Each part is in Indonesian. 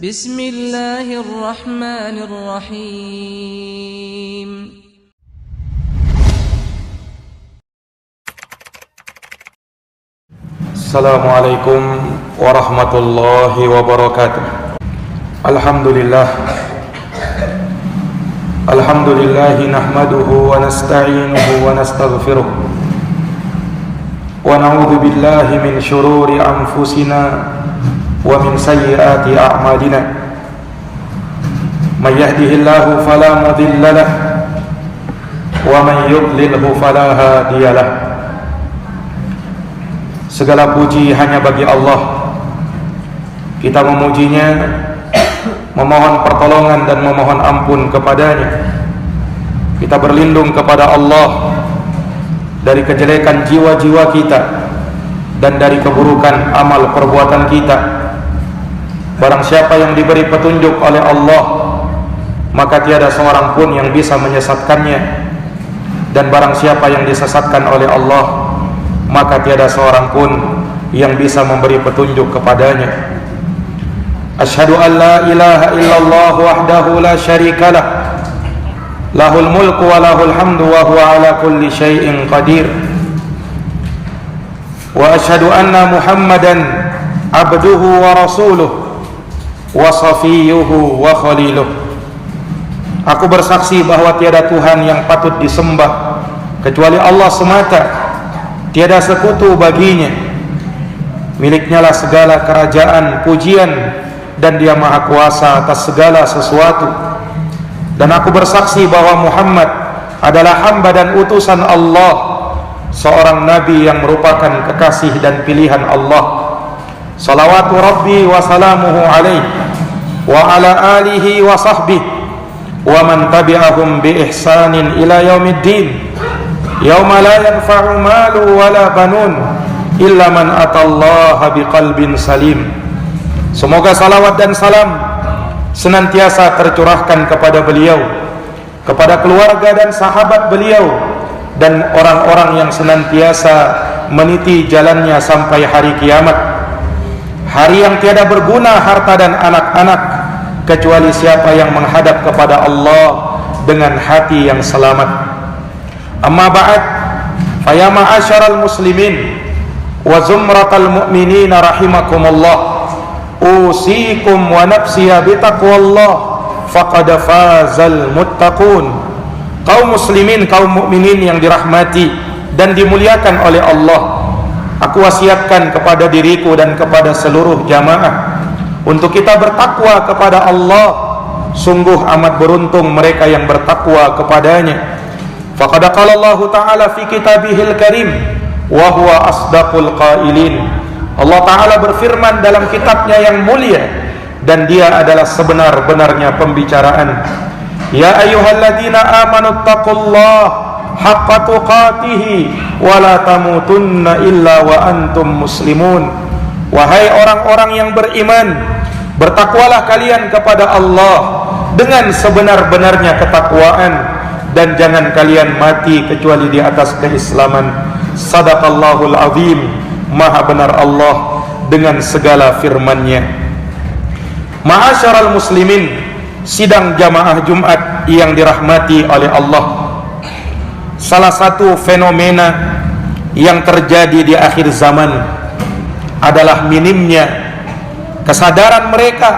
Bismillahirrahmanirrahim. Assalamualaikum warahmatullahi wabarakatuh. Alhamdulillah nahmaduhu wa nasta'inuhu wa nastaghfiruh wa na'udzu billahi min shururi anfusina wa min sayyiati a'malina. May yahdihillahu fala mudilla lahu wa man yudlilhu fala hadiya lahu. Segala puji hanya bagi Allah. Kita memujinya, memohon pertolongan dan memohon ampun kepadanya. Kita berlindung kepada Allah dari kejelekan jiwa-jiwa kita dan dari keburukan amal perbuatan kita. Barang siapa yang diberi petunjuk oleh Allah, maka tiada seorang pun yang bisa menyesatkannya. Dan barang siapa yang disesatkan oleh Allah, maka tiada seorang pun yang bisa memberi petunjuk kepadanya. Asyhadu an la ilaha illallah wahdahu la syarikalah, lahul mulku wa lahul hamdu wa huwa ala kulli syai'in qadir. Wa asyhadu anna Muhammadan abduhu wa rasuluh wa safiyuhu wa khaliluh. Aku bersaksi bahwa tiada Tuhan yang patut disembah kecuali Allah semata. Tiada sekutu baginya. Miliknya lah segala kerajaan, pujian, dan Dia maha kuasa atas segala sesuatu. Dan aku bersaksi bahwa Muhammad adalah hamba dan utusan Allah, seorang nabi yang merupakan kekasih dan pilihan Allah. Salawatu Rabbi wa salamuhu alaihi wa ala alihi wa sahbihi wa man tabi'ahum bi ihsanin ila yaumiddin. Yauma la yanfa'u malu wala banun illa man atallaha biqalbin salim. Semoga salawat dan salam senantiasa tercurahkan kepada beliau, kepada keluarga dan sahabat beliau, dan orang-orang yang senantiasa meniti jalannya sampai hari kiamat. Hari yang tiada berguna harta dan anak-anak kecuali siapa yang menghadap kepada Allah dengan hati yang selamat. Amma ba'd, faya ma'asyaral muslimin wa zumratal mu'minina rahimakumullah, usikum wa nafsiya bitaqwallah faqad fazal muttaqun. Kaum muslimin, kaum mukminin yang dirahmati dan dimuliakan oleh Allah, aku wasiatkan kepada diriku dan kepada seluruh jamaah untuk kita bertakwa kepada Allah. Sungguh amat beruntung mereka yang bertakwa kepadanya. Faqad qala Allah Ta'ala fi kitabihil karim wa huwa asdaqul qailin. Allah Ta'ala berfirman dalam kitabnya yang mulia, dan Dia adalah sebenar-benarnya pembicaraan. Ya ayyuhalladzina amanu taqullaha haqqa tuqatihi wa la tamutunna illa wa antum muslimun. Wahai orang-orang yang beriman, bertakwalah kalian kepada Allah dengan sebenar-benarnya ketakwaan, dan jangan kalian mati kecuali di atas keislaman. Sadaqallahul azim. Maha benar Allah dengan segala firman-Nya. Ma'asyaral muslimin, sidang jamaah Jumat yang dirahmati oleh Allah, salah satu fenomena yang terjadi di akhir zaman adalah minimnya kesadaran mereka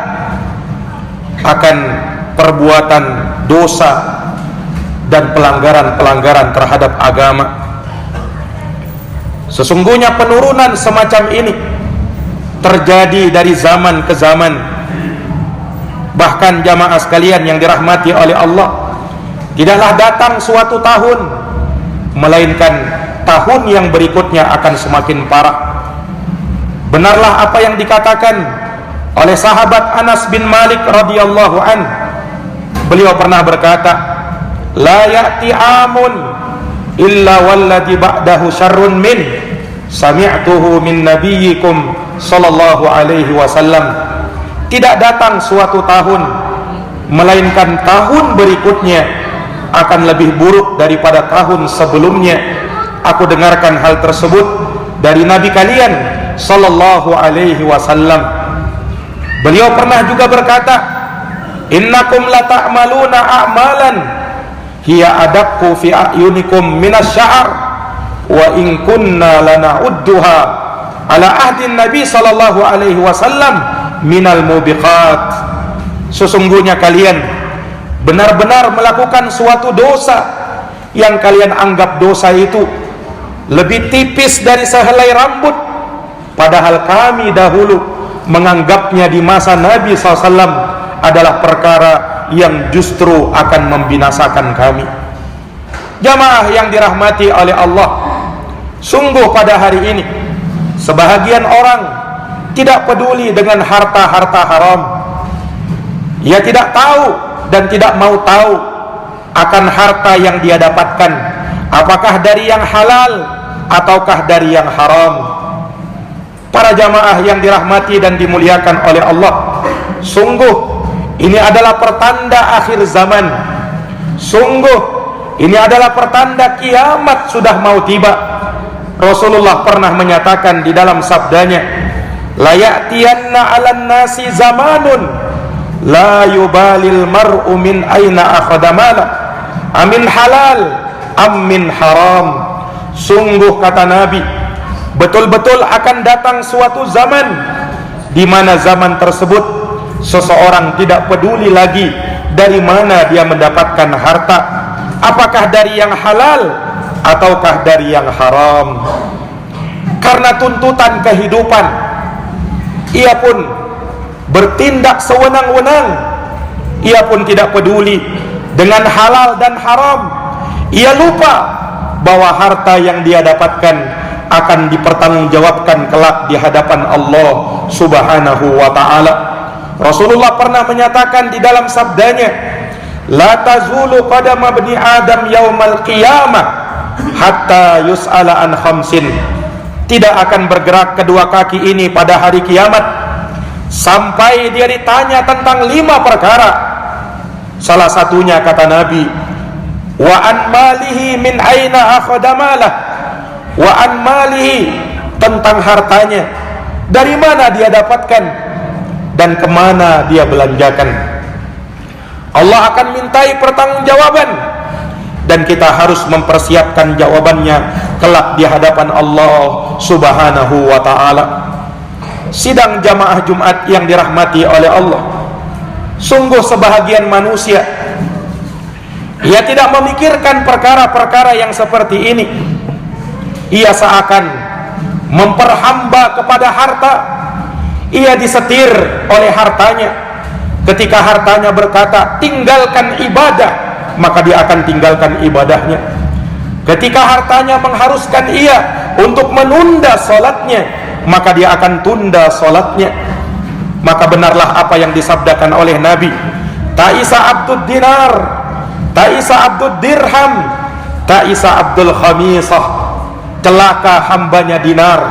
akan perbuatan dosa dan pelanggaran-pelanggaran terhadap agama. Sesungguhnya penurunan semacam ini terjadi dari zaman ke zaman. Bahkan jamaah sekalian yang dirahmati oleh Allah, tidaklah datang suatu tahun melainkan tahun yang berikutnya akan semakin parah. Benarlah apa yang dikatakan oleh sahabat Anas bin Malik radhiyallahu an. Beliau pernah berkata, la ya'ti amun illa walladhi ba'dahu syarrun min sami'tuhu min nabiyyikum sallallahu alaihi wasallam. Tidak datang suatu tahun melainkan tahun berikutnya akan lebih buruk daripada tahun sebelumnya. Aku dengarkan hal tersebut dari nabi kalian sallallahu alaihi wasallam. Beliau pernah juga berkata, innakum lata'maluna a'malan hiya adaqqu fi a'yunikum minasy-sya'ar wa in kunna lana'udduha ala ahdin Nabi sallallahu alaihi wasallam minal mubiqat. Sesungguhnya kalian benar-benar melakukan suatu dosa yang kalian anggap dosa itu lebih tipis dari sehelai rambut, padahal kami dahulu menganggapnya di masa Nabi SAW adalah perkara yang justru akan membinasakan kami. Jamaah yang dirahmati oleh Allah, sungguh pada hari ini sebahagian orang tidak peduli dengan harta-harta haram. Ia tidak tahu dan tidak mau tahu akan harta yang dia dapatkan, apakah dari yang halal ataukah dari yang haram. Para jamaah yang dirahmati dan dimuliakan oleh Allah, sungguh ini adalah pertanda akhir zaman. Sungguh ini adalah pertanda kiamat sudah mau tiba. Rasulullah pernah menyatakan di dalam sabdanya, la ya'tiyanna 'alan nasi zamanun la yubalil mar'u min aina akhadha mala amin halal amin haram. Sungguh kata Nabi, betul-betul akan datang suatu zaman di mana zaman tersebut seseorang tidak peduli lagi dari mana dia mendapatkan harta, apakah dari yang halal ataukah dari yang haram. Karena tuntutan kehidupan, ia pun bertindak sewenang-wenang. Ia pun tidak peduli dengan halal dan haram. Ia lupa bahwa harta yang dia dapatkan akan dipertanggungjawabkan kelak di hadapan Allah Subhanahu wa ta'ala. Rasulullah pernah menyatakan di dalam sabdanya, la tazulu qadama bani adam yaumal qiyamah hatta yus'ala an khamsin. Tidak akan bergerak kedua kaki ini pada hari kiamat sampai dia ditanya tentang 5 perkara. Salah satunya kata Nabi, wa an malihi min aina akhadha malah, wa an malihi, tentang hartanya, dari mana dia dapatkan dan kemana dia belanjakan. Allah akan mintai pertanggungjawaban dan kita harus mempersiapkan jawabannya kelak di hadapan Allah Subhanahu wa ta'ala. Sidang jamaah Jumat yang dirahmati oleh Allah, sungguh sebahagian manusia ia tidak memikirkan perkara-perkara yang seperti ini. Ia seakan memperhamba kepada harta. Ia disetir oleh hartanya. Ketika hartanya berkata tinggalkan ibadah, maka dia akan tinggalkan ibadahnya. Ketika hartanya mengharuskan ia untuk menunda sholatnya, maka dia akan tunda sholatnya. Maka benarlah apa yang disabdakan oleh Nabi, ta'isa abdud dinar, ta'isa abdud dirham, ta'isa abdul khamisah. Celaka hambanya dinar,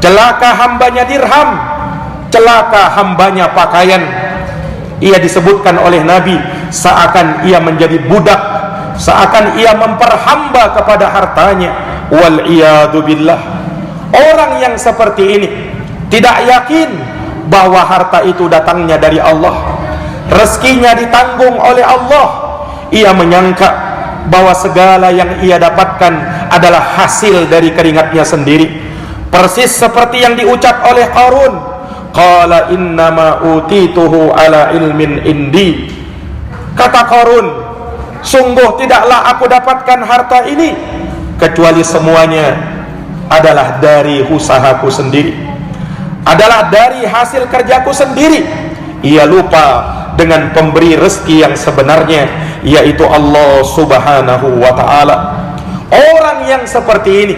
celaka hambanya dirham, celaka hambanya pakaian. Ia disebutkan oleh Nabi seakan ia menjadi budak, seakan ia memperhamba kepada hartanya. Wal iyadu billah. Orang yang seperti ini tidak yakin bahwa harta itu datangnya dari Allah, rezekinya ditanggung oleh Allah. Ia menyangka bahwa segala yang ia dapatkan adalah hasil dari keringatnya sendiri. Persis seperti yang diucap oleh Qarun, qala innama utituhu ala ilmin indi. Kata Qarun, sungguh tidaklah aku dapatkan harta ini kecuali semuanya adalah dari usahaku sendiri, adalah dari hasil kerjaku sendiri. Ia lupa dengan pemberi rezeki yang sebenarnya, yaitu Allah Subhanahu wa ta'ala. Orang yang seperti ini,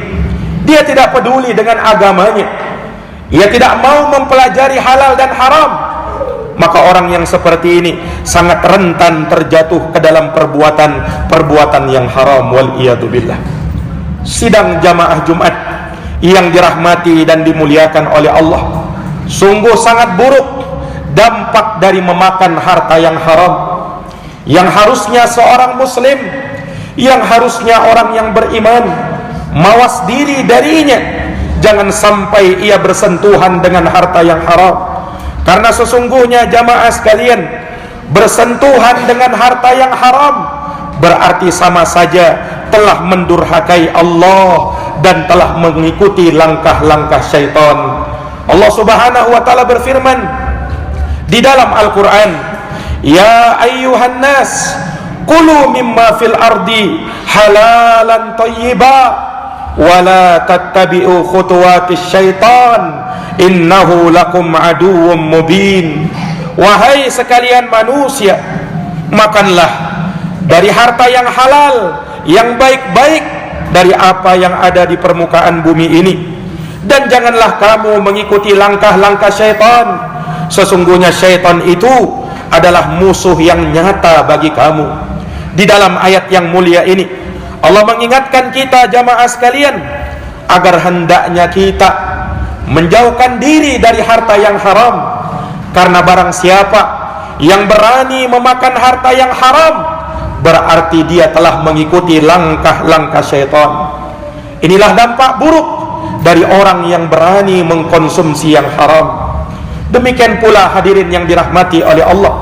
dia tidak peduli dengan agamanya, ia tidak mau mempelajari halal dan haram. Maka orang yang seperti ini sangat rentan terjatuh ke dalam perbuatan yang haram. Wal iyadu billah. Sidang jamaah Jumat yang dirahmati dan dimuliakan oleh Allah, sungguh sangat buruk dampak dari memakan harta yang haram. Yang harusnya seorang muslim, yang harusnya orang yang beriman mawas diri darinya, jangan sampai ia bersentuhan dengan harta yang haram. Karena sesungguhnya jamaah sekalian, bersentuhan dengan harta yang haram berarti sama saja telah mendurhakai Allah dan telah mengikuti langkah-langkah syaitan. Allah Subhanahu wa taala berfirman di dalam Al-Qur'an, "Ya ayyuhan nas, kulu mimma fil ardi halalan thayyiba wa la tattabi'u khutuwatis syaitan innahu lakum aduwwum mubin." Wahai sekalian manusia, makanlah dari harta yang halal, yang baik-baik dari apa yang ada di permukaan bumi ini, dan janganlah kamu mengikuti langkah-langkah syaitan. Sesungguhnya syaitan itu adalah musuh yang nyata bagi kamu. Di dalam ayat yang mulia ini Allah mengingatkan kita jamaah sekalian agar hendaknya kita menjauhkan diri dari harta yang haram. Karena barang siapa yang berani memakan harta yang haram, berarti dia telah mengikuti langkah-langkah syaitan. Inilah dampak buruk dari orang yang berani mengkonsumsi yang haram. Demikian pula hadirin yang dirahmati oleh Allah,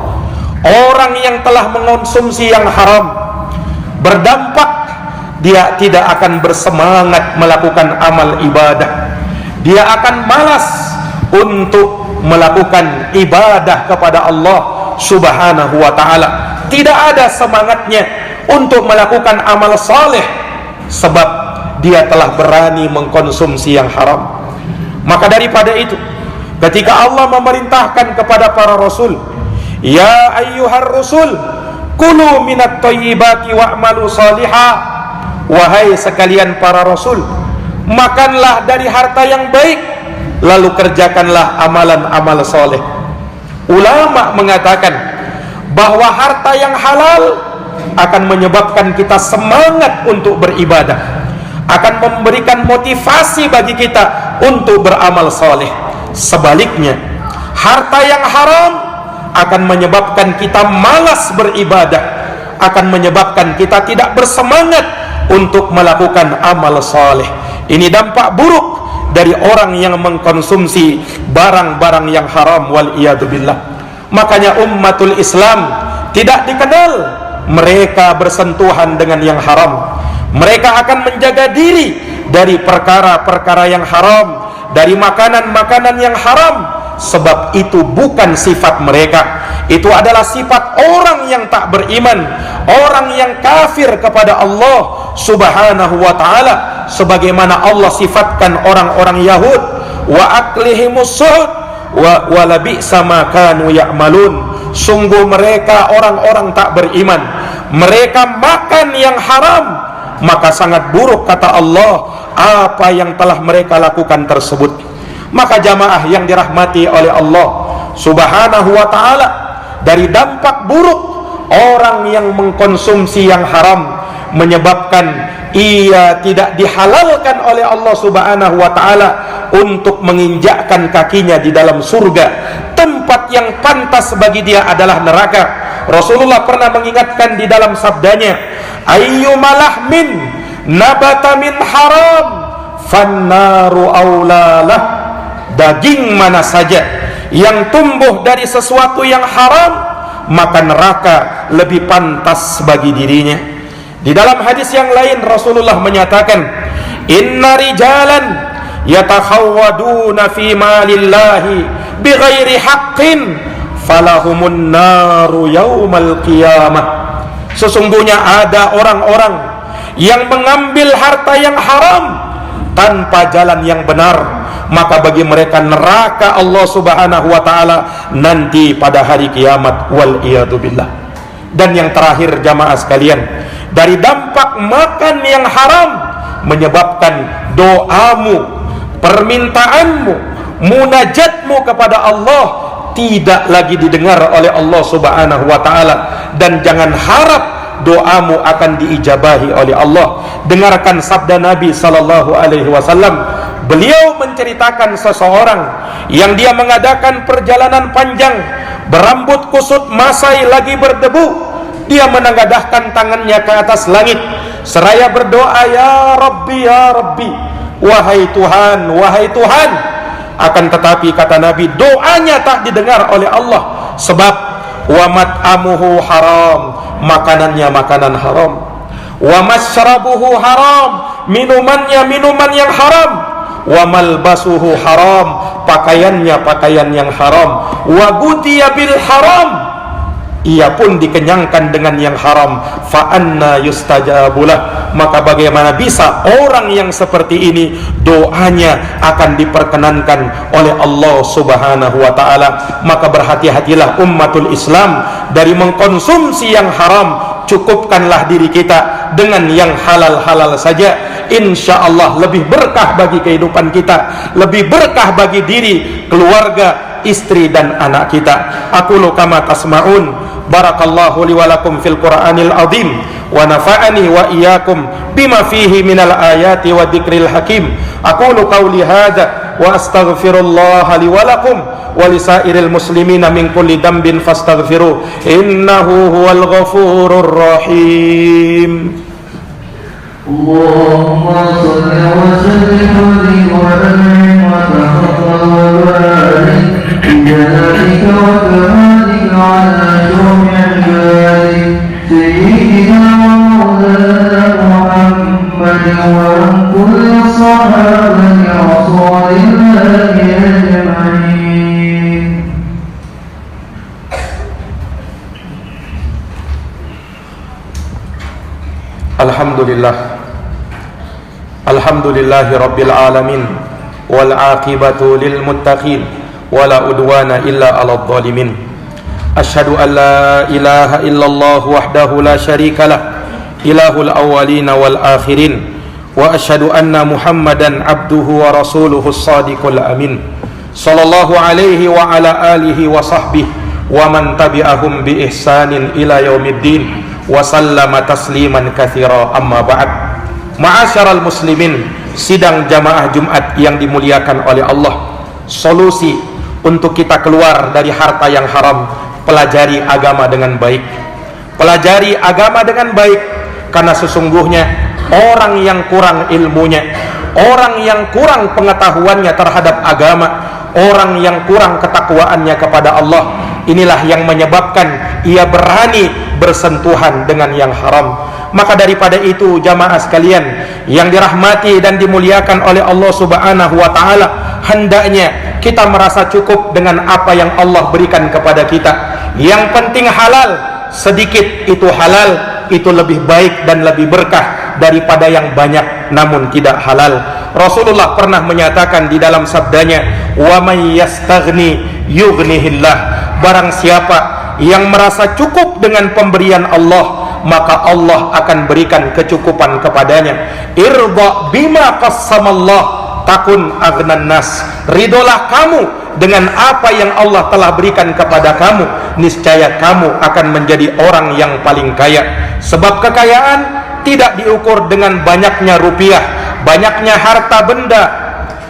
orang yang telah mengkonsumsi yang haram berdampak dia tidak akan bersemangat melakukan amal ibadah. Dia akan malas untuk melakukan ibadah kepada Allah Subhanahu wa ta'ala. Tidak ada semangatnya untuk melakukan amal saleh, sebab dia telah berani mengkonsumsi yang haram. Maka daripada itu, ketika Allah memerintahkan kepada para rasul, "Ya ayyuhar rusul, kulu minat thayyibati wa'malu salihah." Wahai sekalian para rasul, makanlah dari harta yang baik, lalu kerjakanlah amalan-amal soleh. Ulama mengatakan bahwa harta yang halal akan menyebabkan kita semangat untuk beribadah, akan memberikan motivasi bagi kita untuk beramal soleh. Sebaliknya, harta yang haram akan menyebabkan kita malas beribadah, akan menyebabkan kita tidak bersemangat untuk melakukan amal soleh. Ini dampak buruk dari orang yang mengkonsumsi barang-barang yang haram, wal iyadu billah. Makanya ummatul Islam tidak dikenal mereka bersentuhan dengan yang haram. Mereka akan menjaga diri dari perkara-perkara yang haram, dari makanan-makanan yang haram, sebab itu bukan sifat mereka. Itu adalah sifat orang yang tak beriman, orang yang kafir kepada Allah Subhanahu wa ta'ala, sebagaimana Allah sifatkan orang-orang Yahud, wa aklihimus suhud wa labi'sa ma kanu ya'malun. Sungguh mereka orang-orang tak beriman, mereka makan yang haram, maka sangat buruk kata Allah apa yang telah mereka lakukan tersebut. Maka jamaah yang dirahmati oleh Allah Subhanahu wa ta'ala, dari dampak buruk orang yang mengkonsumsi yang haram menyebabkan ia tidak dihalalkan oleh Allah Subhanahu wa ta'ala untuk menginjakkan kakinya di dalam surga. Tempat yang pantas bagi dia adalah neraka. Rasulullah pernah mengingatkan di dalam sabdanya, ayyumalahmin nabata min haram fannaru aulalah. Daging mana saja yang tumbuh dari sesuatu yang haram, maka neraka lebih pantas bagi dirinya. Di dalam hadis yang lain Rasulullah menyatakan, inna rijalan yatakhawwaduna fi malillahi bighairi haqqin falahumun naru yaumal qiyamah. Sesungguhnya ada orang-orang yang mengambil harta yang haram tanpa jalan yang benar, maka bagi mereka neraka Allah Subhanahu wa ta'ala nanti pada hari kiamat, wal iyadu billah. Dan yang terakhir jamaah sekalian, dari dampak makan yang haram menyebabkan doamu, permintaanmu, munajatmu kepada Allah tidak lagi didengar oleh Allah Subhanahu wa ta'ala. Dan jangan harap doamu akan diijabahi oleh Allah. Dengarkan sabda Nabi sallallahu alaihi wasallam. Beliau menceritakan seseorang yang dia mengadakan perjalanan panjang, berambut kusut, masai lagi berdebu. Dia menengadahkan tangannya ke atas langit seraya berdoa, ya Rabbi, ya Rabbi, wahai Tuhan, wahai Tuhan. Akan tetapi kata Nabi, doanya tak didengar oleh Allah. Sebab wa mat'amuhu haram, makanannya makanan haram. Wa masyrabuhu haram, minumannya minuman yang haram. Wa malbasuhu haram, pakaiannya pakaian yang haram. Wa ghudhiya bil haram, ia pun dikenyangkan dengan yang haram. Fa anna yustajabulah, maka bagaimana bisa orang yang seperti ini doanya akan diperkenankan oleh Allah Subhanahu wa ta'ala. Maka berhati-hatilah ummatul Islam dari mengkonsumsi yang haram. Cukupkanlah diri kita dengan yang halal-halal saja. Insya Allah lebih berkah bagi kehidupan kita, lebih berkah bagi diri, keluarga, istri dan anak kita. Aqulu kama tasma'un. Barakallahu li wa lakum fil Qur'anil azim wa nafa'ani wa iyyakum bima fihi minal ayati wa dzikril hakim. Aqulu qawli hadza wa astaghfirullah li wa lakum wa lisairil muslimina min kulli dhanbin fastaghfiruh innahu huwal ghafurur rahim. Allahumma shalli wa sallim wa barik wa taqabbal wa barik bi jalatika wa kamalika ala jami'il ibadi sayyidina wa maulana Muhammad wa kulli sahabati rasulillahi ajma'in. Alhamdulillahi rabbil alamin wal aqibatu lil muttaqin wala udwana illa 'alal zalimin. Asyhadu an la ilaha illallah wahdahu la syarikalah ilahul awwalin wal akhirin wa asyhadu anna Muhammadan abduhu wa rasuluhu shadiqul amin sallallahu alaihi wa ala alihi wa sahbihi wa man tabi'ahum bi ihsanin ila yaumiddin wa sallama tasliman katsira. Amma ba'd. Ma'asyaral muslimin, sidang jamaah Jumat yang dimuliakan oleh Allah. Solusi untuk kita keluar dari harta yang haram, pelajari agama dengan baik. Pelajari agama dengan baik, karena sesungguhnya orang yang kurang ilmunya, orang yang kurang pengetahuannya terhadap agama, orang yang kurang ketakwaannya kepada Allah, inilah yang menyebabkan ia berani bersentuhan dengan yang haram. Maka daripada itu jamaah sekalian yang dirahmati dan dimuliakan oleh Allah Subhanahu wa ta'ala, hendaknya kita merasa cukup dengan apa yang Allah berikan kepada kita. Yang penting halal, sedikit itu halal, itu lebih baik dan lebih berkah daripada yang banyak namun tidak halal. Rasulullah pernah menyatakan di dalam sabdanya, wa may yastaghni yughnihillah, barang siapa yang merasa cukup dengan pemberian Allah, maka Allah akan berikan kecukupan kepadanya. Irda bima qassamallah takun aghnan nas, ridolah kamu dengan apa yang Allah telah berikan kepada kamu, niscaya kamu akan menjadi orang yang paling kaya. Sebab kekayaan tidak diukur dengan banyaknya rupiah, banyaknya harta benda,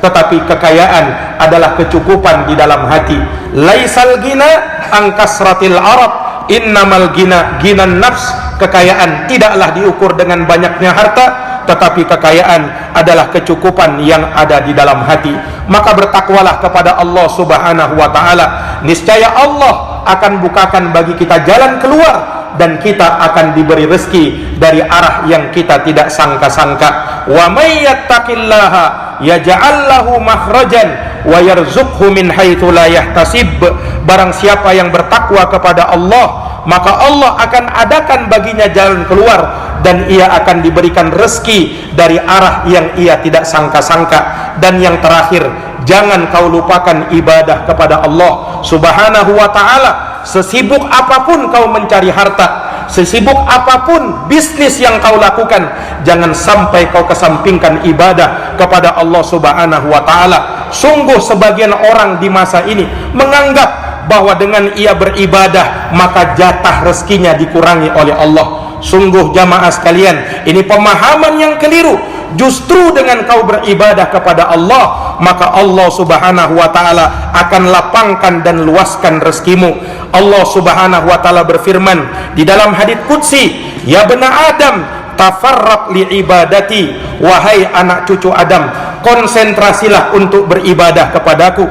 tetapi kekayaan adalah kecukupan di dalam hati. Laisal gina an kasratil arab, innamal gina ginan nafs. Kekayaan tidaklah diukur dengan banyaknya harta, tetapi kekayaan adalah kecukupan yang ada di dalam hati. Maka bertakwalah kepada Allah Subhanahu wa ta'ala, niscaya Allah akan bukakan bagi kita jalan keluar, dan kita akan diberi rezeki dari arah yang kita tidak sangka-sangka. Wa may yattaqillaha yaj'al lahu makhrajan wa yarzuqhu min haitsu la yahtasib. Barang siapa yang bertakwa kepada Allah, maka Allah akan adakan baginya jalan keluar, dan ia akan diberikan rezeki dari arah yang ia tidak sangka-sangka. Dan yang terakhir, jangan kau lupakan ibadah kepada Allah Subhanahu wa ta'ala. Sesibuk apapun kau mencari harta, sesibuk apapun bisnis yang kau lakukan, jangan sampai kau kesampingkan ibadah kepada Allah Subhanahu wa ta'ala. Sungguh sebagian orang di masa ini menganggap bahwa dengan ia beribadah maka jatah rezekinya dikurangi oleh Allah. Sungguh jamaah sekalian, ini pemahaman yang keliru. Justru dengan kau beribadah kepada Allah, maka Allah Subhanahu wa ta'ala akan lapangkan dan luaskan rezekimu. Allah Subhanahu wa ta'ala berfirman di dalam hadits qudsi, ya bena Adam tafarraq li ibadati, wahai anak cucu Adam, konsentrasilah untuk beribadah kepadaku.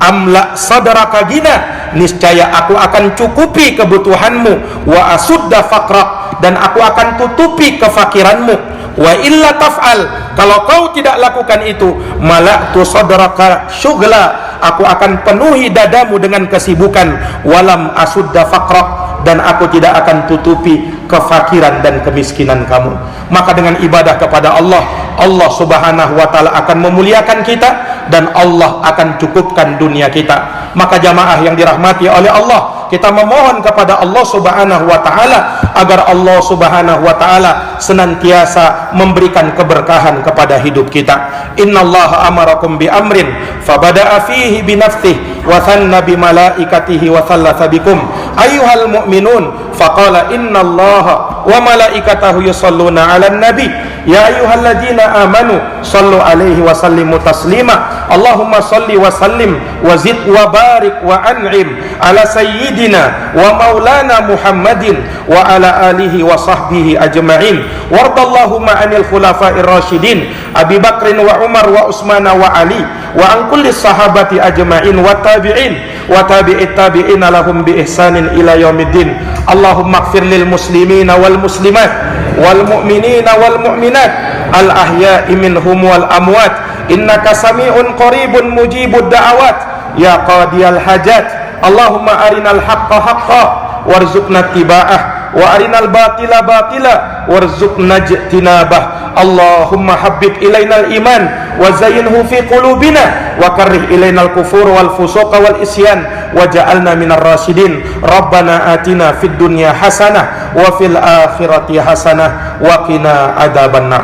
Amla sadraka gina, niscaya aku akan cukupi kebutuhanmu. Wa asudda faqrak, dan aku akan tutupi kefakiranmu. Wa illa taf'al, kalau kau tidak lakukan itu, mala'tu sadraka syughla, aku akan penuhi dadamu dengan kesibukan. Walam asudda faqrak, dan aku tidak akan tutupi kefakiran dan kemiskinan kamu. Maka dengan ibadah kepada Allah, Allah subhanahu wa ta'ala akan memuliakan kita, dan Allah akan cukupkan dunia kita. Maka jamaah yang dirahmati oleh Allah, kita memohon kepada Allah subhanahu wa ta'ala agar Allah subhanahu wa ta'ala senantiasa memberikan keberkahan kepada hidup kita. Innallaha amarakum bi amrin fabada'a fihi bi nafsihi wa thanna bi malaikatihi wa thalatha bikum ayyuhal mu'minun faqala innallaha wa malaikatahu yusalluna 'alan nabi ya ayyuhalladzina amanu sallu 'alaihi wa sallimu taslima. Allahumma salli wa sallim wa zid wa barik wa an'im ala sayyidina wa maulana Muhammadin wa ala alihi wa sahbihi ajma'in. Wardallahumma 'anil khulafa'ir rasyidin Abi Bakrin wa Umar wa Utsman wa Ali wa an kulli sahabati ajma'in wa tabi'in wa tabi'it tabi'in lahum bi ihsanin ila yaumiddin. Allahumma ighfir lil muslimina wal muslimat wal mu'minina wal mu'minat al ahya'i minhum wal amwat innaka sami'un qaribun mujibud da'awat ya qadiyal hajat. Allahumma arinal haqqa haqqa warzuqna ittiba'ah wa arinal batila batila warzuqna ijtinabah. Allahumma habbib ilainal iman wa zayyinhu fi qulubina wa karrih ilainal kufur wal fusuqa wal isyan waj'alna minar rasyidin. Rabbana atina fid dunya hasanah wa fil akhirati hasanah wa qina adzabannar.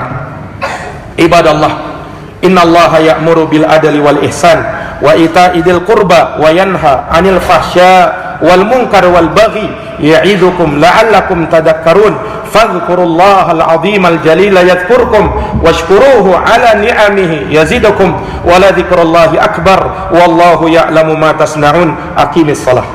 Ibadallah, innallaha ya'muru bil adli wal ihsan wa ita'i dzil qurba wa yanha 'anil fahsya wal munkar wal baghi ya'idukum la'allakum tadhakkarun. Fadhkurullahal 'azimal jalila yadhkurkum washkuruhu 'ala ni'amihi yazidukum wa la dzikrullahi akbar wallahu ya'lamu ma tasna'un. Aqimis shalah.